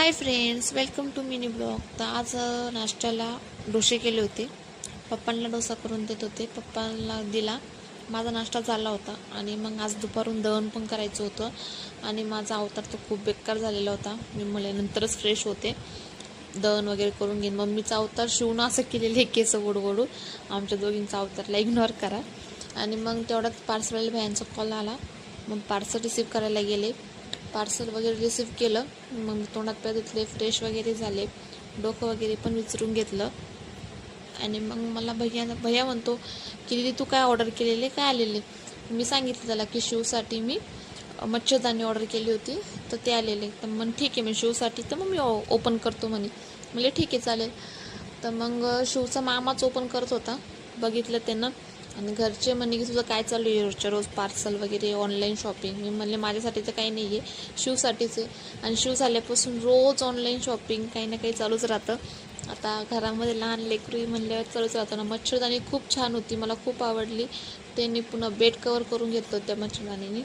High friends, welcome to mini blog. तर आज नाश्त्याला डोसे केले होते. पप्पांना डोसा करून देत होते. पप्पांना दिला. माझा नाश्ता झाला होता आणि मग आज दुपारून दळण पण करायचं होतं आणि माझा अवतार तो खूप बेकार झालेला होता. मी मला नंतरच फ्रेश होते, दळण वगैरे करून घेईन. मम्मीचा अवतार शिवून असं केलेलं आहे, केस ओढवडू. आमच्या दोघींचा अवतारला इग्नोर करा. आणि मग तेवढ्यात पार्सलवाल्या भैयांचा कॉल आला. मग पार्सल रिसीव करायला गेले. पार्सल वगैरे रिसीव केलं. मग तोंडात पाय धुतले, फ्रेश वगैरे झाले, डोकं वगैरे पण विचारून घेतलं. आणि मग मला भैया म्हणतो की दीदी तू काय ऑर्डर केलेले, काय आलेले. मी सांगितलं त्याला की शिवसाठी मी मच्छरदाणी ऑर्डर केली होती, तर ते आलेले. तर मग ठीक आहे, मी शिवसाठी तर मग मी ओपन करतो म्हणजे ठीक आहे चालेल. तर मग शिवचा मामाच ओपन करत होता. बघितलं त्यानं आणि घरचे म्हणे की तुझं काय चालू आहे रोजच्या रोज पार्सल वगैरे ऑनलाईन शॉपिंग. मी म्हणले माझ्यासाठी तर काही नाही आहे, शिवसाठीच आहे. आणि शिव झाल्यापासून रोज ऑनलाईन शॉपिंग काही ना काही चालूच राहतं. आता घरामध्ये लहान लेकरू म्हणल्यावर चालूच राहतं ना. मच्छरदाणी खूप छान होती, मला खूप आवडली. त्यांनी पुन्हा बेड कवर करून घेतलं त्या मच्छरदाणीने.